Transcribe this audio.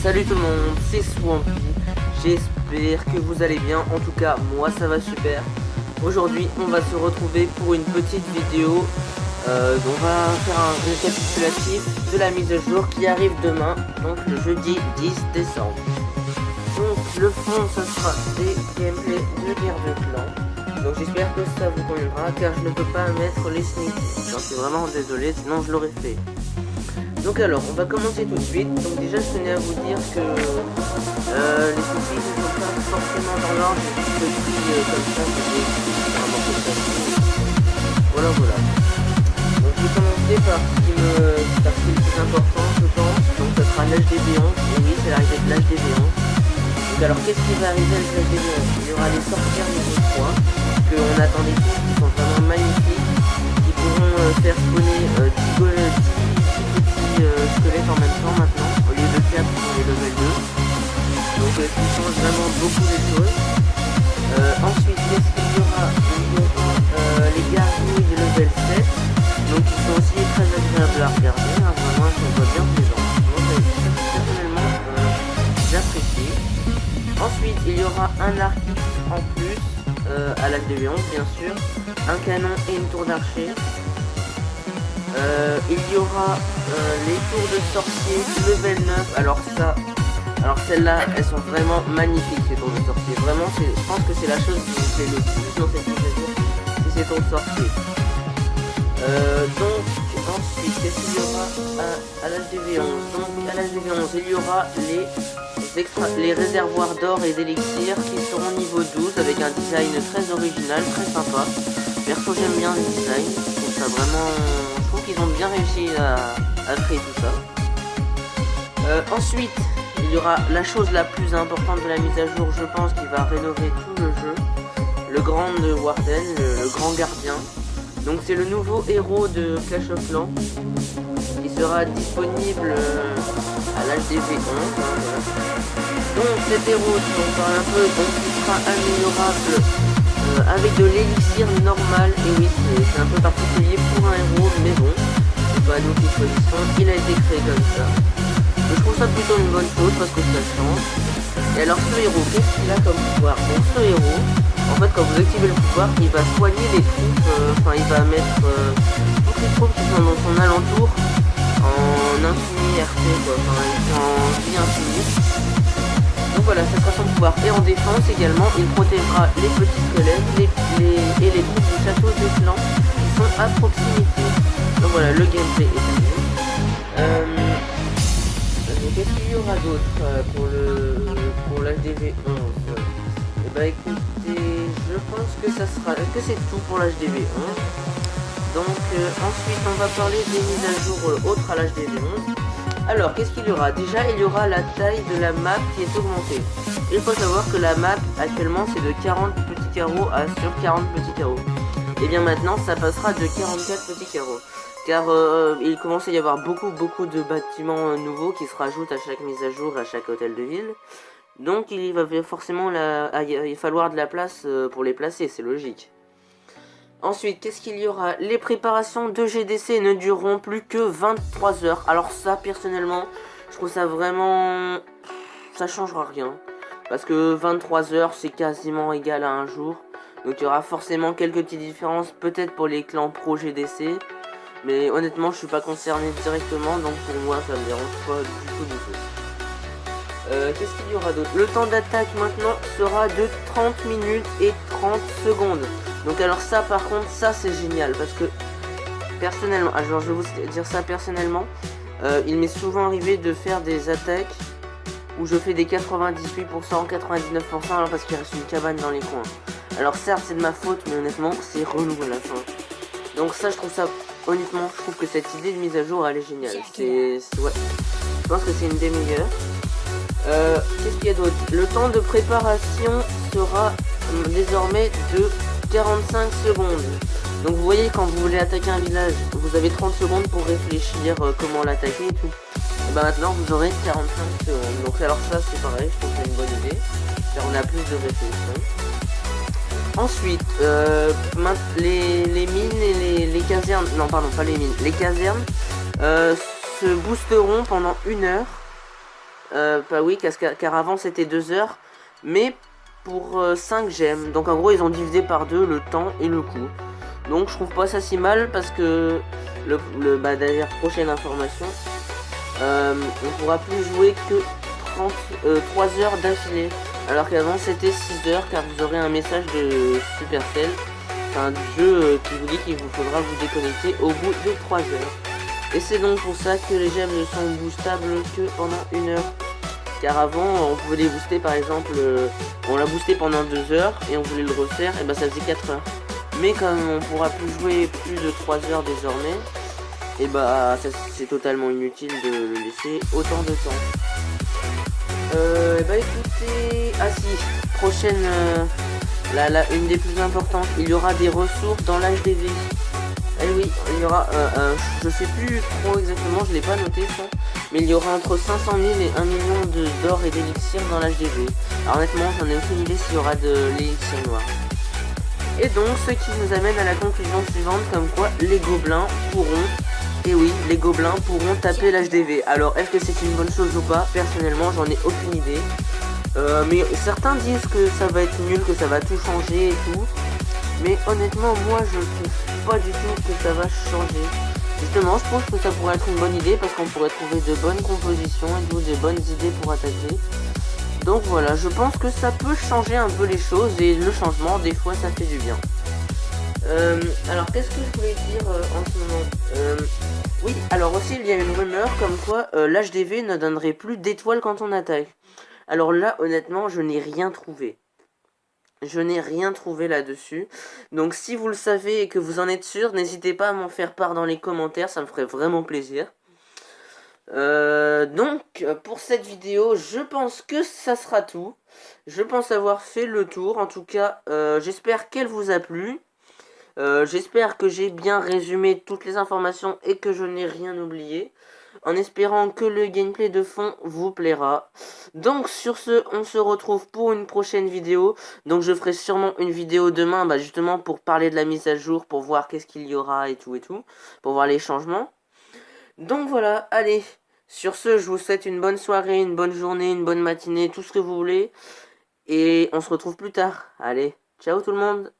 Salut tout le monde, c'est Swampy, j'espère que vous allez bien, en tout cas moi ça va super. Aujourd'hui on va se retrouver pour une petite vidéo, on va faire un récapitulatif de la mise à jour qui arrive demain, donc le jeudi 10 décembre. Donc le fond ce sera des gameplays de guerre de clans, donc j'espère que ça vous conviendra car je ne peux pas mettre les sneak peeks, j'en suis vraiment désolé sinon je l'aurais fait. Donc alors, on va commencer tout de suite. Donc déjà, je tenais à vous dire que les soucis ne sont pas forcément dans l'ordre, j'ai juste pris comme ça, que j'ai écrit sur un morceau de papier. Voilà, voilà. Donc je vais commencer par ce qui est le plus important, je pense. Donc ça sera l'HDV11. Et oui, c'est l'arrivée de l'HDV11. Donc alors, qu'est-ce qui va arriver avec l'HDV11? Il y aura les sorcières niveau 3, qu'on attendait tous, qui sont vraiment magnifiques, qui pourront faire spawner 10 squelettes en même temps maintenant, au lieu de 4 pour les level 2. Donc ce qui change vraiment beaucoup les choses. Ensuite, qu'est-ce qu'il y aura? Il y aura les gargouilles de level 7. Donc ils sont aussi très agréables à regarder, hein, vraiment ils sont bien plaisants. Donc personnellement j'apprécie. Ensuite il y aura un arc en plus à l'HDV11 bien sûr, un canon et une tour d'archer. Il y aura les tours de sorcier level 9. Alors celles-là, elles sont vraiment magnifiques, ces tours de sorcier. Vraiment, je pense que c'est la chose qui me plaît le plus dans cette mise à jour, c'est ces tours de sorcier. Donc ensuite, qu'est-ce qu'il y aura à l'HDV11? Donc à l'HDV11, il y aura les réservoirs d'or et d'élixir qui seront niveau 12 avec un design très original, très sympa. Perso, j'aime bien le design, je trouve ça vraiment... Je trouve qu'ils ont bien réussi à créer tout ça. Ensuite, il y aura la chose la plus importante de la mise à jour, je pense, qui va rénover tout le jeu. Le Grand Warden, le Grand Gardien. Donc c'est le nouveau héros de Clash of Clans qui sera disponible à l'HDV11. Voilà. Donc cet héros, si on parle un peu, donc il sera améliorable avec de l'élixir normal. Et oui, c'est un peu particulier pour un héros, mais bon, c'est pas nous qui choisissons, il a été créé comme ça. Donc, je trouve ça plutôt une bonne chose parce que ça change. Et alors ce héros, qu'est-ce qu'il a comme pouvoir? Bon, ce héros, en fait quand vous activez le pouvoir, il va soigner les troupes, enfin il va mettre toutes les troupes qui sont dans son alentour en infini RP, quoi, enfin en vie infinie. Donc voilà, ça sera son pouvoir. Et en défense également, il protégera les petits squelettes et les troupes du château de clan qui sont à proximité. Donc voilà, le gameplay est terminé. Qu'est-ce qu'il y aura d'autre pour l'HDV11? Et bah écoutez, je pense que c'est tout pour l'HDV11. Donc ensuite on va parler des mises à jour autres à l'HDV11. Alors qu'est-ce qu'il y aura? Déjà il y aura la taille de la map qui est augmentée. Il faut savoir que la map actuellement c'est de 40 petits carreaux sur 40 petits carreaux. Et bien maintenant ça passera de 44 petits carreaux. Car il commence à y avoir beaucoup de bâtiments nouveaux qui se rajoutent à chaque mise à jour, à chaque hôtel de ville. Donc il va forcément il falloir de la place pour les placer, c'est logique. Ensuite, qu'est-ce qu'il y aura? Les préparations de GDC ne dureront plus que 23 heures. Alors ça, personnellement, je trouve ça vraiment... Ça changera rien. Parce que 23 heures, c'est quasiment égal à un jour. Donc il y aura forcément quelques petites différences, peut-être pour les clans pro GDC. Mais honnêtement, je suis pas concerné directement, donc pour moi, ça me dérange pas du tout. Qu'est-ce qu'il y aura d'autre? Le temps d'attaque maintenant sera de 30 minutes et 30 secondes. Donc alors ça par contre, ça c'est génial parce que personnellement, alors je vais vous dire ça personnellement, il m'est souvent arrivé de faire des attaques où je fais des 98%, 99% alors parce qu'il reste une cabane dans les coins. Alors certes c'est de ma faute, mais honnêtement c'est relou à la fin. Donc ça je trouve ça, honnêtement je trouve que cette idée de mise à jour elle est géniale. Ouais, je pense que c'est une des meilleures. Qu'est-ce qu'il y a d'autre? Le temps de préparation sera désormais de 45 secondes. Donc vous voyez, quand vous voulez attaquer un village, vous avez 30 secondes pour réfléchir comment l'attaquer et tout. Et bah maintenant vous aurez 45 secondes. Donc alors ça c'est pareil, je trouve que c'est une bonne idée. Car on a plus de réflexion. Ensuite, les mines et les casernes, non pardon pas les mines, les casernes se boosteront pendant 1 heure pas oui, car avant c'était 2 heures, mais pour 5 gemmes. Donc en gros ils ont divisé par 2 le temps et le coût. Donc je trouve pas ça si mal parce que bah d'ailleurs prochaine information, on pourra plus jouer que 3 heures d'affilée. Alors qu'avant c'était 6 heures car vous aurez un message de Supercell, enfin du jeu qui vous dit qu'il vous faudra vous déconnecter au bout de 3 heures. Et c'est donc pour ça que les gemmes ne sont boostables que pendant 1 heure. Car avant on pouvait les booster par exemple, on l'a boosté pendant 2 heures et on voulait le refaire, et bah ça faisait 4 heures. Mais comme on pourra plus jouer plus de 3 heures désormais, et bah c'est totalement inutile de le laisser autant de temps. Bah écoutez, ah si, prochaine, une des plus importantes, il y aura des ressources dans l'HDV. Eh oui, il y aura, je sais plus trop exactement, je l'ai pas noté ça, mais il y aura entre 500 000 et 1 million d'or et d'élixir dans l'HDV. Alors honnêtement, j'en ai aucune idée s'il y aura de l'élixir noir. Et donc, ce qui nous amène à la conclusion suivante, comme quoi les gobelins pourront, et oui, les gobelins pourront taper l'HDV. Alors, est-ce que c'est une bonne chose ou pas? Personnellement, j'en ai aucune idée. Mais certains disent que ça va être nul, que ça va tout changer et tout. Mais honnêtement, moi, je trouve pas du tout que ça va changer. Justement, je pense que ça pourrait être une bonne idée parce qu'on pourrait trouver de bonnes compositions et de bonnes idées pour attaquer. Donc voilà, je pense que ça peut changer un peu les choses et le changement, des fois, ça fait du bien. Alors, qu'est-ce que je voulais dire en ce moment oui, alors aussi, il y a une rumeur comme quoi l'HDV ne donnerait plus d'étoiles quand on attaque. Alors là, honnêtement, je n'ai rien trouvé. Je n'ai rien trouvé là-dessus. Donc si vous le savez et que vous en êtes sûr, n'hésitez pas à m'en faire part dans les commentaires, ça me ferait vraiment plaisir. Donc pour cette vidéo, je pense que ça sera tout. Je pense avoir fait le tour. En tout cas, j'espère qu'elle vous a plu. J'espère que j'ai bien résumé toutes les informations et que je n'ai rien oublié. En espérant que le gameplay de fond vous plaira. Donc sur ce, on se retrouve pour une prochaine vidéo. Donc je ferai sûrement une vidéo demain, bah, justement pour parler de la mise à jour, pour voir qu'est-ce qu'il y aura et tout, pour voir les changements. Donc voilà, allez. Sur ce, je vous souhaite une bonne soirée, une bonne journée, une bonne matinée, tout ce que vous voulez. Et on se retrouve plus tard. Allez, ciao tout le monde.